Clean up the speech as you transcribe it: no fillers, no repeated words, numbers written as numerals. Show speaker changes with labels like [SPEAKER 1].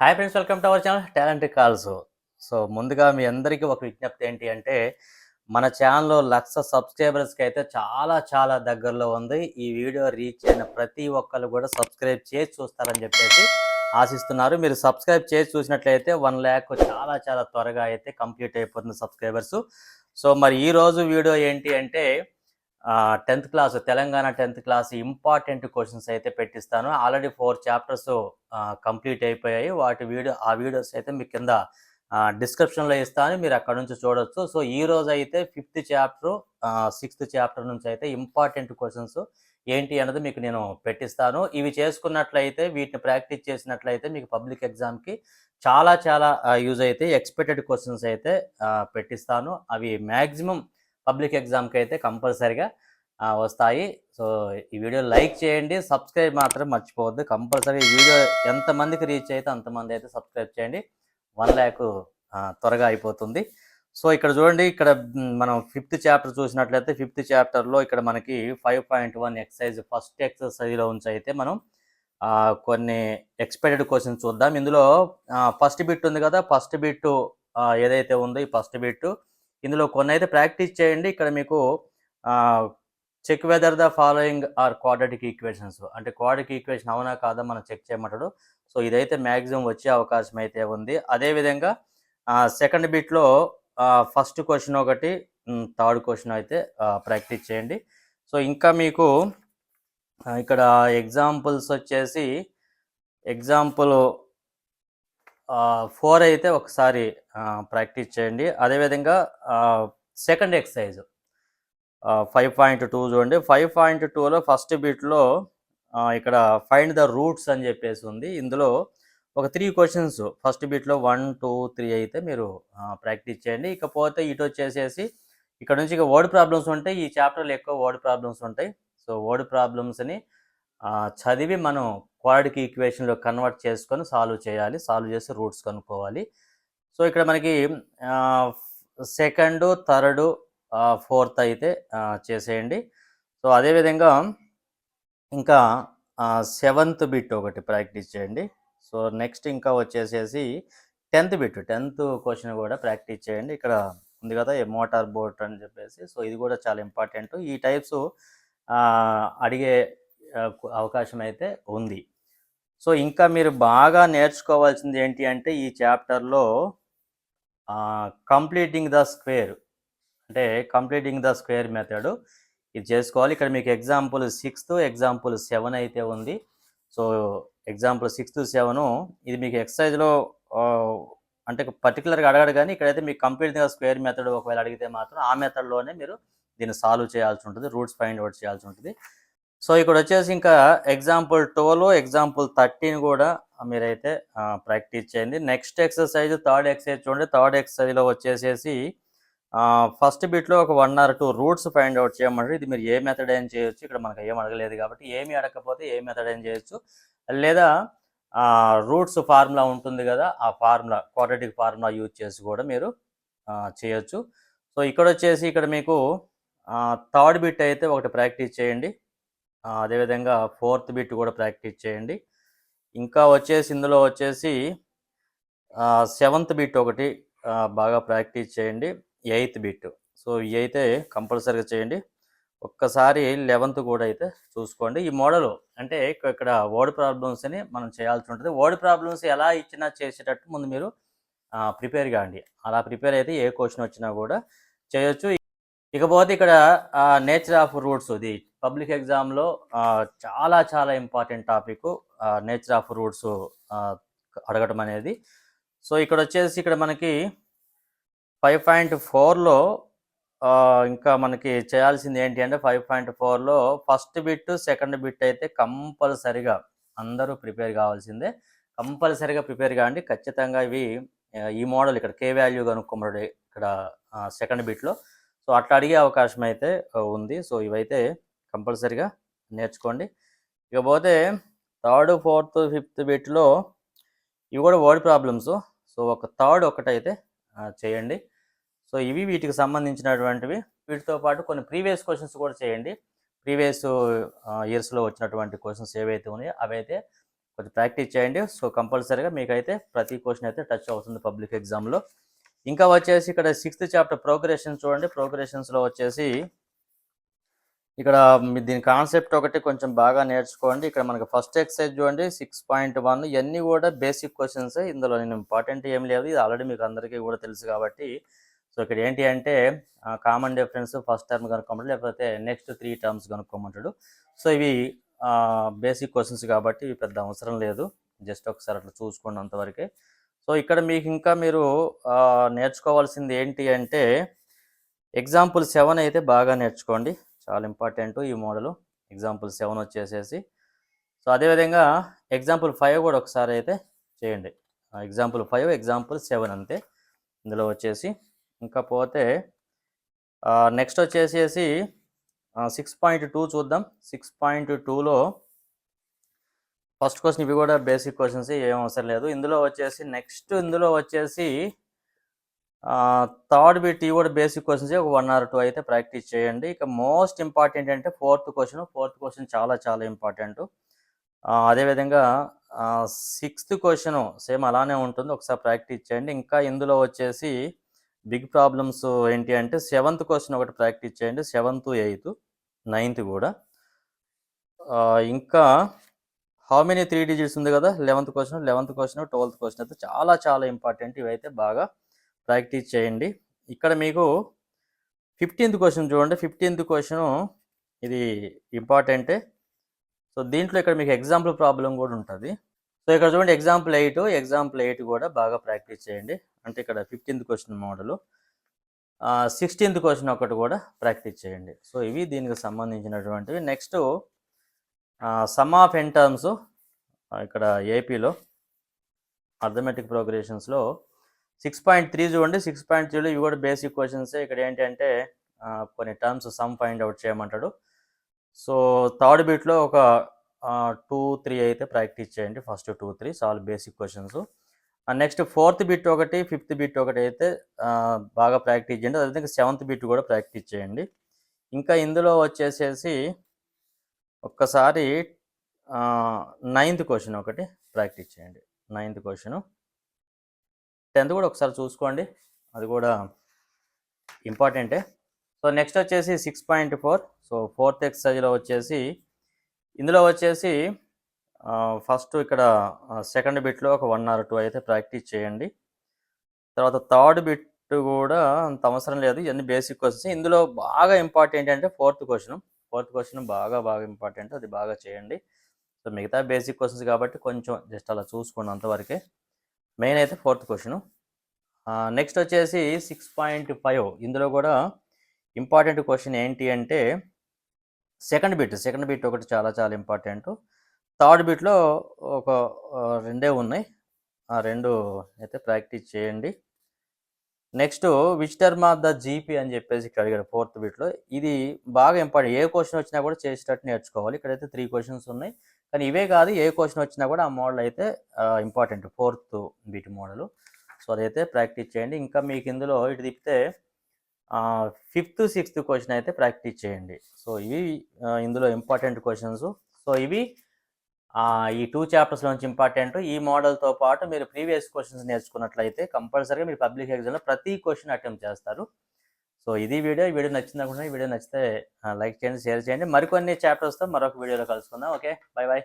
[SPEAKER 1] Hi friends, welcome to our channel talent calls. ముందుగా మీ అందరికీ ఒక విజ్ఞప్తి ఏంటి అంటే, మన ఛానల్‌లో 1,00,000 సబ్స్క్రైబర్స్‌కి అయితే చాలా చాలా దగ్గరలో ఉంది. ఈ వీడియో రీచ్ అయిన ప్రతి ఒక్కళ్ళు కూడా సబ్స్క్రైబ్ చేసి చూస్తారని చెప్పేసి ఆశిస్తున్నారు. మీరు సబ్స్క్రైబ్ చేసి చూసినట్లయితే 1,00,000 చాలా చాలా త్వరగా అయితే కంప్లీట్ అయిపోతుంది సబ్స్క్రైబర్స్. మరి ఈరోజు వీడియో ఏంటి అంటే 10th class Telangana 10th class important questions అయితే పెట్టిస్తాను. ఆల్రెడీ 4 చాప్టర్స్ కంప్లీట్ అయిపోయాయి. ఆ వీడియోస్ అయితే మీకు కింద డిస్క్రిప్షన్‌లో ఇస్తాను. మీరు అక్కడ నుంచి చూడొచ్చు. ఈరోజు అయితే 5th చాప్టర్ 6th చాప్టర్ నుంచి అయితే ఇంపార్టెంట్ క్వశ్చన్స్ ఏంటి అన్నది మీకు నేను పెట్టిస్తాను. ఇవి చేసుకున్నట్లయితే వీటిని ప్రాక్టీస్ చేసినట్లయితే మీకు పబ్లిక్ ఎగ్జామ్‌కి చాలా చాలా యూజ్ అయితాయి. ఎక్స్‌పెక్టెడ్ క్వశ్చన్స్ అయితే పెట్టిస్తాను. అవి మ్యాక్సిమం పబ్లిక్ ఎగ్జామ్‌కి అయితే కంపల్సరీగా వస్తాయి. ఈ వీడియో లైక్ చేయండి, సబ్స్క్రైబ్ మాత్రం మర్చిపోవద్దు. కంపల్సరీ ఈ వీడియో ఎంతమందికి రీచ్ అయితే అంతమంది అయితే సబ్స్క్రైబ్ చేయండి. 1,00,000 త్వరగా అయిపోతుంది. ఇక్కడ చూడండి, ఇక్కడ మనం 5th చాప్టర్ చూసినట్లయితే 5th చాప్టర్లో ఇక్కడ మనకి 5.1 ఎక్సర్సైజ్ ఫస్ట్ ఎక్సర్సైజ్లో నుంచి అయితే మనం కొన్ని ఎక్స్‌పెక్టెడ్ క్వశ్చన్స్ చూద్దాం. ఇందులో ఫస్ట్ బిట్ ఉంది కదా, ఫస్ట్ బిట్ ఏదైతే ఉందో ఈ ఫస్ట్ బిట్ ఇందులో కొన్ని అయితే ప్రాక్టీస్ చేయండి. ఇక్కడ మీకు check weather the following are quadratic equations, అంటే క్వాడ్రాటిక్ ఈక్వేషన్ అవునా కాదా మనం చెక్ చేయమంటాడు. ఇదైతే మ్యాక్సిమం వచ్చే అవకాశం అయితే ఉంది. అదేవిధంగా సెకండ్ బిట్లో ఫస్ట్ క్వశ్చన్ ఒకటి, థర్డ్ క్వశ్చన్ అయితే ప్రాక్టీస్ చేయండి. ఇంకా మీకు ఇక్కడ ఎగ్జాంపుల్స్ వచ్చేసి ఎగ్జాంపుల్ 4 అయితే ఒకసారి ప్రాక్టీస్ చేయండి. అదేవిధంగా సెకండ్ ఎక్సర్సైజ్ 5.2 చూడండి. 5.2లో ఫస్ట్ బిట్లో ఇక్కడ ఫైండ్ ద రూట్స్ అని చెప్పేసి ఉంది. ఇందులో ఒక 3 క్వశ్చన్స్ ఫస్ట్ బిట్లో 1, 2, 3 అయితే మీరు ప్రాక్టీస్ చేయండి. ఇకపోతే ఇటు వచ్చేసేసి ఇక్కడ నుంచి ఇక వర్డ్ ప్రాబ్లమ్స్ ఉంటాయి. ఈ చాప్టర్లో ఎక్కువ వర్డ్ ప్రాబ్లమ్స్ ఉంటాయి. వర్డ్ ప్రాబ్లమ్స్ని చదివి మనం క్వాడ్రాటిక్ ఈక్వేషన్లో కన్వర్ట్ చేసుకొని సాల్వ్ చేయాలి. సాల్వ్ చేసి రూట్స్ కనుక్కోవాలి. ఇక్కడ మనకి సెకండ్, థర్డ్, ఫోర్త్ అయితే చేసేయండి. అదేవిధంగా ఇంకా 7th బిట్ ఒకటి ప్రాక్టీస్ చేయండి. నెక్స్ట్ ఇంకా వచ్చేసేసి 10th బిట్ 10th క్వశ్చన్ కూడా ప్రాక్టీస్ చేయండి. ఇక్కడ ఉంది కదా ఏ మోటార్ బోట్ అని చెప్పేసి, ఇది కూడా చాలా ఇంపార్టెంట్. ఈ టైప్స్ అడిగే అవకాశం అయితే ఉంది. ఇంకా మీరు బాగా నేర్చుకోవాల్సింది ఏంటి అంటే ఈ చాప్టర్లో కంప్లీటింగ్ ద స్క్వేర్, అంటే కంప్లీటింగ్ ద స్క్వేర్ మెథడ్ ఇది చేసుకోవాలి. ఇక్కడ మీకు ఎగ్జాంపుల్ 6, ఎగ్జాంపుల్ 7 అయితే ఉంది. ఎగ్జాంపుల్ 6, 7 ఇది మీకు ఎక్సర్సైజ్లో అంటే పర్టికులర్గా అడగడు, కానీ ఇక్కడైతే మీకు కంప్లీటింగ్ ద స్క్వేర్ మెథడ్ ఒకవేళ అడిగితే మాత్రం ఆ మెథడ్లోనే మీరు దీన్ని సాల్వ్ చేయాల్సి ఉంటుంది, రూట్స్ ఫైండ్ అవుట్ చేయాల్సి ఉంటుంది. ఇక్కడ వచ్చేసి ఇంకా ఎగ్జాంపుల్ 12, ఎగ్జాంపుల్ 13 కూడా మీరైతే ప్రాక్టీస్ చేయండి. నెక్స్ట్ ఎక్సర్సైజ్ థర్డ్ ఎక్సర్సైజ్ చూడండి. థర్డ్ ఎక్సర్సైజ్లో వచ్చేసేసి ఫస్ట్ బిట్లో ఒక 1 or 2 రూట్స్ ఫైండ్ అవుట్ చేయమంటారు. ఇది మీరు ఏ మెథడ్ అయినా చేయొచ్చు. ఇక్కడ మనకు ఏం అడగలేదు కాబట్టి ఏమి అడగకపోతే ఏ మెథడ్ అయినా చేయొచ్చు. లేదా రూట్స్ ఫార్ములా ఉంటుంది కదా, ఆ ఫార్ములా క్వాడ్రాటిక్ ఫార్ములా యూజ్ చేసి కూడా మీరు చేయొచ్చు. ఇక్కడ వచ్చేసి ఇక్కడ మీకు థర్డ్ బిట్ అయితే ఒకటి ప్రాక్టీస్ చేయండి. అదేవిధంగా 4th బిట్ కూడా ప్రాక్టీస్ చేయండి. ఇంకా వచ్చేసి ఇందులో వచ్చేసి 7th బిట్ ఒకటి బాగా ప్రాక్టీస్ చేయండి. 8th బిట్ ఇవి అయితే కంపల్సరీగా చేయండి. ఒక్కసారి 11th కూడా అయితే చూసుకోండి. ఈ మోడల్ అంటే ఇక్కడ వర్డ్ ప్రాబ్లమ్స్ని మనం చేయాల్సి ఉంటుంది. వర్డ్ ప్రాబ్లమ్స్ ఎలా ఇచ్చినా చేసేటట్టు ముందు మీరు ప్రిపేర్ కాండి. అలా ప్రిపేర్ అయితే ఏ క్వశ్చన్ వచ్చినా కూడా చేయొచ్చు. ఇకపోతే ఇక్కడ నేచర్ ఆఫ్ రూట్స్, ఇది పబ్లిక్ ఎగ్జామ్లో చాలా చాలా important topic, nature of roots అడగటం అనేది. ఇక్కడ వచ్చేసి ఇక్కడ మనకి 5.4లో ఇంకా మనకి చేయాల్సింది ఏంటి అంటే 5.4లో ఫస్ట్ బిట్, సెకండ్ బిట్ అయితే కంపల్సరిగా అందరూ ప్రిపేర్ కావాల్సిందే. కంపల్సరిగా ప్రిపేర్ కాండి. ఖచ్చితంగా ఇవి ఈ మోడల్ ఇక్కడ కే వాల్యూ కనుక్కోమడు ఇక్కడ సెకండ్ బిట్లో. అట్లా అడిగే అవకాశం అయితే ఉంది. ఇవైతే కంపల్సరిగా నేర్చుకోండి. ఇకపోతే థర్డ్, ఫోర్త్, ఫిఫ్త్ బిట్లో ఇవి కూడా వర్డ్ ప్రాబ్లమ్స్. ఒక థర్డ్ ఒకటైతే చేయండి. ఇవి వీటికి సంబంధించినటువంటివి. వీటితో పాటు కొన్ని ప్రీవియస్ క్వశ్చన్స్ కూడా చేయండి. ప్రీవియస్ ఇయర్స్లో వచ్చినటువంటి క్వశ్చన్స్ ఏవైతే ఉన్నాయో అవైతే కొంచెం ప్రాక్టీస్ చేయండి. సో కంపల్సరీగా మీకైతే ప్రతి క్వశ్చన్ అయితే టచ్ అవుతుంది పబ్లిక్ ఎగ్జామ్లో. ఇంకా వచ్చేసి ఇక్కడ 6th చాప్టర్ ప్రోగ్రెషన్ చూడండి. ప్రోగ్రెషన్స్లో వచ్చేసి ఇక్కడ దీని కాన్సెప్ట్ ఒకటి కొంచెం బాగా నేర్చుకోండి. ఇక్కడ మనకు ఫస్ట్ ఎక్సర్సైజ్ చూడండి 6.1 ఇవన్నీ కూడా బేసిక్ క్వశ్చన్స్. ఇందులో నేను ఇంపార్టెంట్ ఏం లేదు, ఇది ఆల్రెడీ మీకు అందరికీ కూడా తెలుసు కాబట్టి. సో ఇక్కడ ఏంటి అంటే కామన్ డిఫరెన్స్ ఫస్ట్ టర్మ్ కనుక్కోమంటాడు, లేకపోతే నెక్స్ట్ 3 టర్మ్స్ కనుక్కోమంటాడు. సో ఇవి బేసిక్ క్వశ్చన్స్ కాబట్టి ఇవి పెద్ద అవసరం లేదు, జస్ట్ ఒకసారి అట్లా చూసుకోండి అంతవరకే. సో ఇక్కడ మీకు ఇంకా మీరు నేర్చుకోవాల్సింది ఏంటి అంటే ఎగ్జాంపుల్ 7 అయితే బాగా నేర్చుకోండి, చాలా ఇంపార్టెంట్ ఈ మోడల్. ఎగ్జాంపుల్ 7 వచ్చేసేసి. సో అదేవిధంగా ఎగ్జాంపుల్ 5 కూడా ఒకసారి అయితే చేయండి. ఎగ్జాంపుల్ 5, ఎగ్జాంపుల్ 7 అంతే ఇందులో వచ్చేసి. ఇంకా పోతే నెక్స్ట్ వచ్చేసేసి 6.2 చూద్దాం. 6.2లో ఫస్ట్ క్వశ్చన్ ఇవి కూడా బేసిక్ క్వశ్చన్స్, ఏం అవసరం లేదు. ఇందులో వచ్చేసి నెక్స్ట్ ఇందులో వచ్చేసి థర్డ్ బిట్ ఇవి కూడా బేసిక్ క్వశ్చన్స్, ఒక 1 or 2 అయితే ప్రాక్టీస్ చేయండి. ఇక మోస్ట్ ఇంపార్టెంట్ అంటే ఫోర్త్ క్వశ్చన్ చాలా చాలా ఇంపార్టెంట్. అదేవిధంగా 6th క్వశ్చన్ సేమ్ అలానే ఉంటుంది, ఒకసారి ప్రాక్టీస్ చేయండి. ఇంకా ఇందులో వచ్చేసి బిగ్ ప్రాబ్లమ్స్ ఏంటి అంటే 7th క్వశ్చన్ ఒకటి ప్రాక్టీస్ చేయండి, 7th, 8th, 9th కూడా. ఇంకా హౌ మెనీ 3 digits ఉంది కదా 11th క్వశ్చన్, 12th క్వశ్చన్ అయితే చాలా చాలా ఇంపార్టెంట్, ఇవైతే బాగా ప్రాక్టీస్ చేయండి. ఇక్కడ మీకు 15th క్వశ్చన్ చూడండి. 15th క్వశ్చన్ ఇది ఇంపార్టెంటే. సో దీంట్లో ఇక్కడ మీకు ఎగ్జాంపుల్ ప్రాబ్లం కూడా ఉంటుంది. సో ఇక్కడ చూడండి ఎగ్జాంపుల్ 8 కూడా బాగా ప్రాక్టీస్ చేయండి. అంటే ఇక్కడ 15th question model. 16th question ఒకటి కూడా ప్రాక్టీస్ చేయండి. సో ఇవి దీనికి సంబంధించినటువంటివి. Next sum of n terms ఇక్కడ ఏపీలో అర్థమెటిక్ ప్రోగ్రెషన్స్లో 6.3 చూడండి. 6.3లో ఇవి కూడా బేసిక్ క్వశ్చన్సే. ఇక్కడ ఏంటంటే కొన్ని టర్మ్స్ సమ్ ఫైండ్ అవుట్ చేయమంటాడు. సో థర్డ్ బిట్లో ఒక 2, 3 అయితే ప్రాక్టీస్ చేయండి. ఫస్ట్ 2, 3 చాలా basic questions. Next 4th bit ఒకటి, 5th బిట్ ఒకటి అయితే బాగా ప్రాక్టీస్ చేయండి. అదేవిధంగా 7th బిట్ కూడా ప్రాక్టీస్ చేయండి. ఇంకా ఇందులో వచ్చేసేసి ఒక్కసారి 9th క్వశ్చన్ ఒకటి ప్రాక్టీస్ చేయండి. 9th క్వశ్చను, 10th కూడా ఒకసారి చూసుకోండి, అది కూడా ఇంపార్టెంటే. సో నెక్స్ట్ వచ్చేసి 6.4. సో 4th ఎక్సర్సైజ్లో వచ్చేసి ఇందులో వచ్చేసి ఫస్ట్ ఇక్కడ సెకండ్ బిట్లో ఒక 1 or 2 అయితే ప్రాక్టీస్ చేయండి. తర్వాత థర్డ్ బిట్ కూడా అంత అవసరం లేదు, ఇవన్నీ బేసిక్ క్వశ్చన్స్. ఇందులో బాగా ఇంపార్టెంట్ అంటే ఫోర్త్ క్వశ్చన్ బాగా ఇంపార్టెంట్, అది బాగా చేయండి. సో మిగతా బేసిక్ క్వశ్చన్స్ కాబట్టి కొంచెం జస్ట్ అలా చూసుకోండి అంతవరకే. మెయిన్ అయితే 4th క్వశ్చన్. నెక్స్ట్ వచ్చేసి 6.5. ఇందులో కూడా ఇంపార్టెంట్ క్వశ్చన్ ఏంటి అంటే సెకండ్ బిట్ ఒకటి చాలా చాలా ఇంపార్టెంట్. థర్డ్ బిట్లో ఒక 2 ఉన్నాయి, ఆ 2 అయితే ప్రాక్టీస్ చేయండి. Next which term of the GP అని చెప్పేసి ఇక్కడ అడిగాడు 4th బిట్లో. ఇది బాగా ఇంపార్టెంట్, ఏ క్వశ్చన్ వచ్చినా కూడా చేసేటట్టు నేర్చుకోవాలి. ఇక్కడైతే 3 క్వశ్చన్స్ ఉన్నాయి, కానీ ఇవే కాదు, ఏ క్వశ్చన్ వచ్చినా కూడా ఆ మోడల్ అయితే important, 4th bit model. So అదైతే ప్రాక్టీస్ చేయండి. ఇంకా మీకు ఇందులో ఇటు తిప్పితే 5th, 6th క్వశ్చన్ అయితే ప్రాక్టీస్ చేయండి. సో ఇవి ఇందులో ఇంపార్టెంట్ క్వశ్చన్స్. సో ఇవి ఈ 2 చాప్టర్స్ నుంచి ఇంపార్టెంట్. ఈ మోడల్తో పాటు మీరు ప్రీవియస్ క్వశ్చన్స్ నేర్చుకున్నట్లయితే కంపల్సరీగా మీరు పబ్లిక్ ఎగ్జామ్లో ప్రతి క్వశ్చన్ అటెంప్ట్ చేస్తారు. సో ఇది వీడియో నచ్చింది అనుకుంటున్నాను. వీడియో నచ్చితే లైక్ చేయండి, షేర్ చేయండి. మరికొన్ని చాప్టర్స్తో మరొక వీడియోలో కలుసుకుందాం. Okay, by.